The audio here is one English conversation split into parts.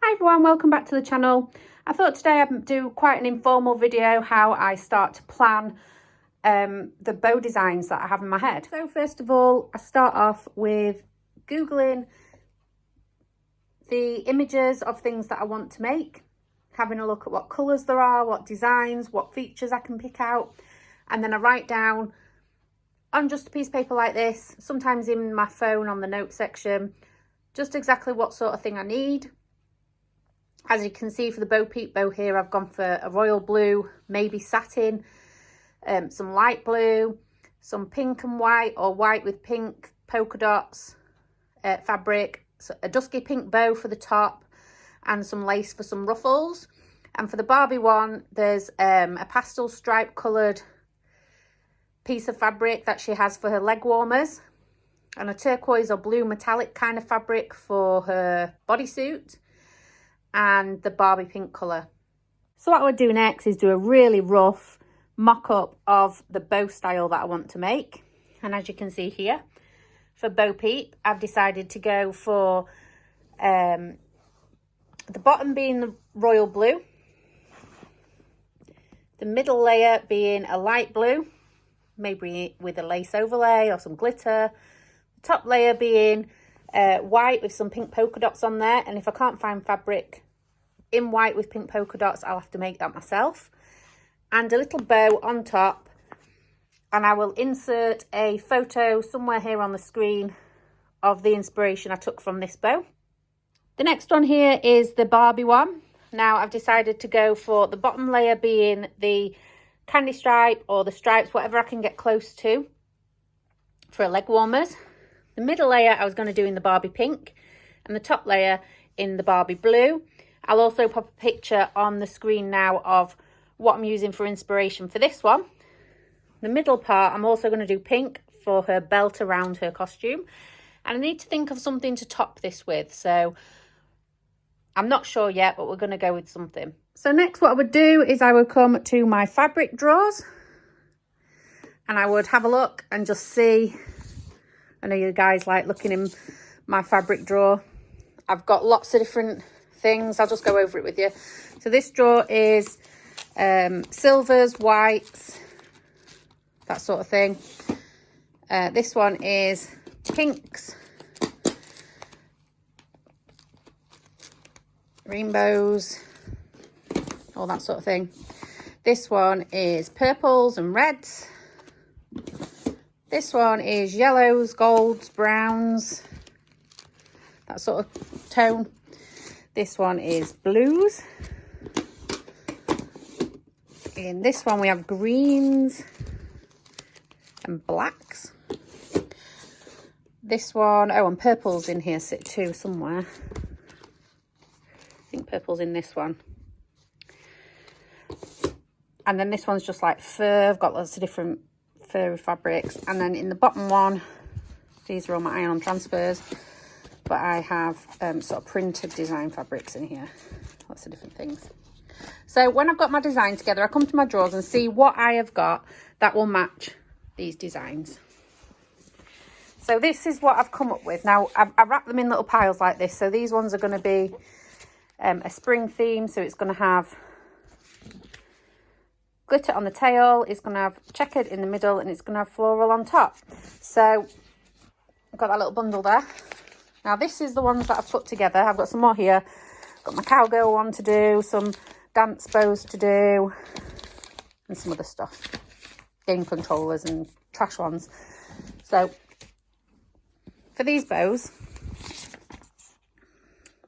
Hi everyone, welcome back to the channel. I thought today I'd do quite an informal video how I start to plan the bow designs that I have in my head. So first of all, I start off with Googling the images of things that I want to make, having a look at what colours there are, what designs, what features I can pick out, and then I write down on just a piece of paper like this, sometimes in my phone on the notes section, just exactly what sort of thing I need. As you can see for the Bo Peep bow here, I've gone for a royal blue, maybe satin, some light blue, some pink and white or white with pink polka dots fabric, so a dusky pink bow for the top and some lace for some ruffles. And for the Barbie one, there's a pastel stripe coloured piece of fabric that she has for her leg warmers and a turquoise or blue metallic kind of fabric for her bodysuit, and the Barbie pink colour. So what I would do next is do a really rough mock-up of the bow style that I want to make. And as you can see here, for Bo Peep, I've decided to go for the bottom being the royal blue, the middle layer being a light blue, maybe with a lace overlay or some glitter, the top layer being white with some pink polka dots on there. And if I can't find fabric in white with pink polka dots, I'll have to make that myself. And a little bow on top, and I will insert a photo somewhere here on the screen of the inspiration I took from this bow. The next one here is the Barbie one. Now I've decided to go for the bottom layer being the candy stripe or the stripes, whatever I can get close to for leg warmers. The middle layer I was going to do in the Barbie pink, and the top layer in the Barbie blue. I'll also pop a picture on the screen now of what I'm using for inspiration for this one. The middle part, I'm also going to do pink for her belt around her costume. And I need to think of something to top this with. So I'm not sure yet, but we're going to go with something. So next what I would do is I would come to my fabric drawers. And I would have a look and just see. I know you guys like looking in my fabric drawer. I've got lots of different things. I'll just go over it with you. So this drawer is silvers, whites, that sort of thing. This one is pinks, rainbows, all that sort of thing. This one is purples and reds. This one is yellows, golds, browns, that sort of tone. This one is blues. In this one we have greens and blacks. This one, oh, and purple's in here sit too somewhere. I think purple's in this one. And then this one's just like fur. I've got lots of different furry fabrics. And then in the bottom one, these are all my iron transfers. But I have sort of printed design fabrics in here. Lots of different things. So when I've got my design together, I come to my drawers and see what I have got that will match these designs. So this is what I've come up with. Now, I wrap them in little piles like this. So these ones are going to be a spring theme. So it's going to have glitter on the tail. It's going to have checkered in the middle. And it's going to have floral on top. So I've got that little bundle there. Now this is the ones that I've put together. I've got some more here. Got my cowgirl one to do, some dance bows to do, and some other stuff. Game controllers and trash ones. So for these bows,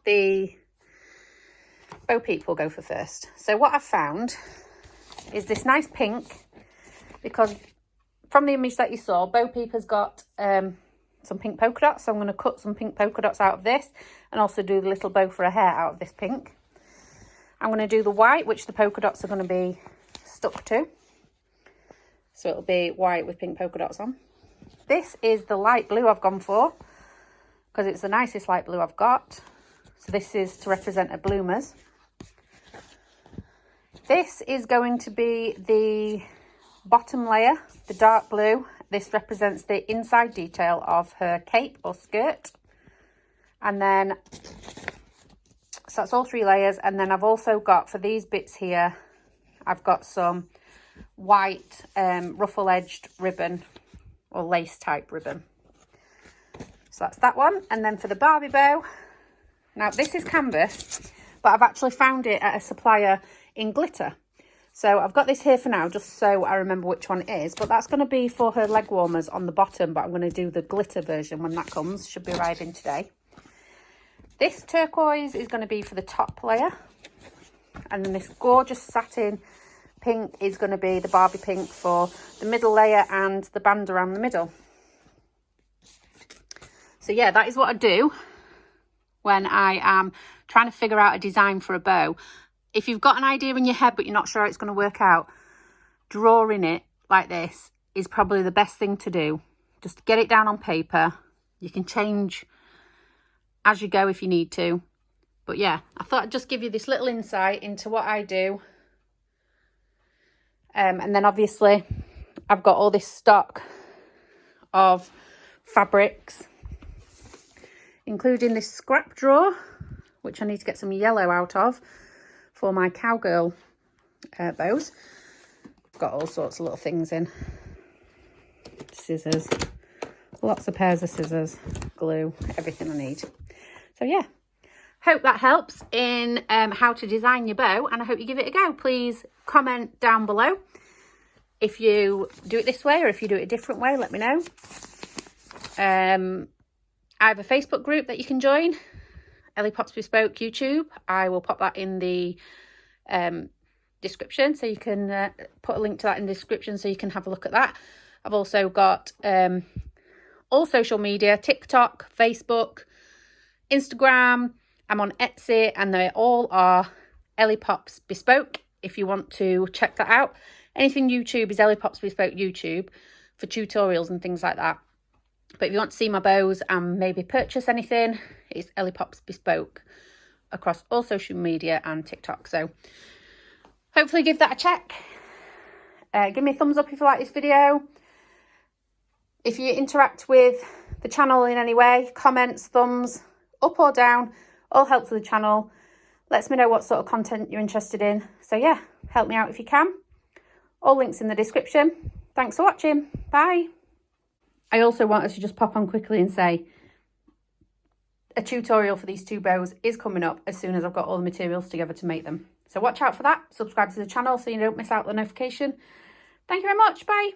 the Bo Peep will go for first. So what I've found is this nice pink, because from the image that you saw, Bo Peep has got some pink polka dots. So I'm going to cut some pink polka dots out of this and also do the little bow for her hair out of this pink. I'm going to do the white, which the polka dots are going to be stuck to. So it'll be white with pink polka dots on. This is the light blue I've gone for because it's the nicest light blue I've got. So this is to represent her bloomers. This is going to be the bottom layer, the dark blue. This represents the inside detail of her cape or skirt. And then So that's all 3 layers. And then I've also got, for these bits here, I've got some white ruffle edged ribbon or lace type ribbon. So that's that one. And then for the Barbie bow, now this is canvas, but I've actually found it at a supplier in glitter. So I've got this here for now, just so I remember which one it is. But that's going to be for her leg warmers on the bottom, but I'm going to do the glitter version when that comes. Should be arriving today. This turquoise is going to be for the top layer. And then this gorgeous satin pink is going to be the Barbie pink for the middle layer and the band around the middle. So yeah, that is what I do when I am trying to figure out a design for a bow. If you've got an idea in your head but you're not sure it's going to work out, drawing it like this is probably the best thing to do. Just get it down on paper. You can change as you go if you need to. But yeah, I thought I'd just give you this little insight into what I do. And then obviously I've got all this stock of fabrics, including this scrap drawer, which I need to get some yellow out of for my cowgirl bows. I've got all sorts of little things in. Scissors, lots of pairs of scissors, glue, everything I need. So yeah, hope that helps in how to design your bow, and I hope you give it a go. Please comment down below if you do it this way or if you do it a different way. Let me know. I have a Facebook group that you can join, Ellie Pops Bespoke YouTube. I will pop that in the description, so you can put a link to that in the description so you can have a look at that. I've also got all social media, TikTok, Facebook, Instagram. I'm on Etsy, and they all are Ellie Pops Bespoke if you want to check that out. Anything YouTube is Ellie Pops Bespoke YouTube for tutorials and things like that. But if you want to see my bows and maybe purchase anything, it's Ellie Pops Bespoke across all social media and TikTok. So hopefully give that a check. Give me a thumbs up if you like this video. If you interact with the channel in any way, comments, thumbs up or down, all helps with the channel. Lets me know what sort of content you're interested in. So yeah, help me out if you can. All links in the description. Thanks for watching. Bye. I also wanted to just pop on quickly and say a tutorial for these 2 bows is coming up as soon as I've got all the materials together to make them. So watch out for that. Subscribe to the channel so you don't miss out the notification. Thank you very much. Bye.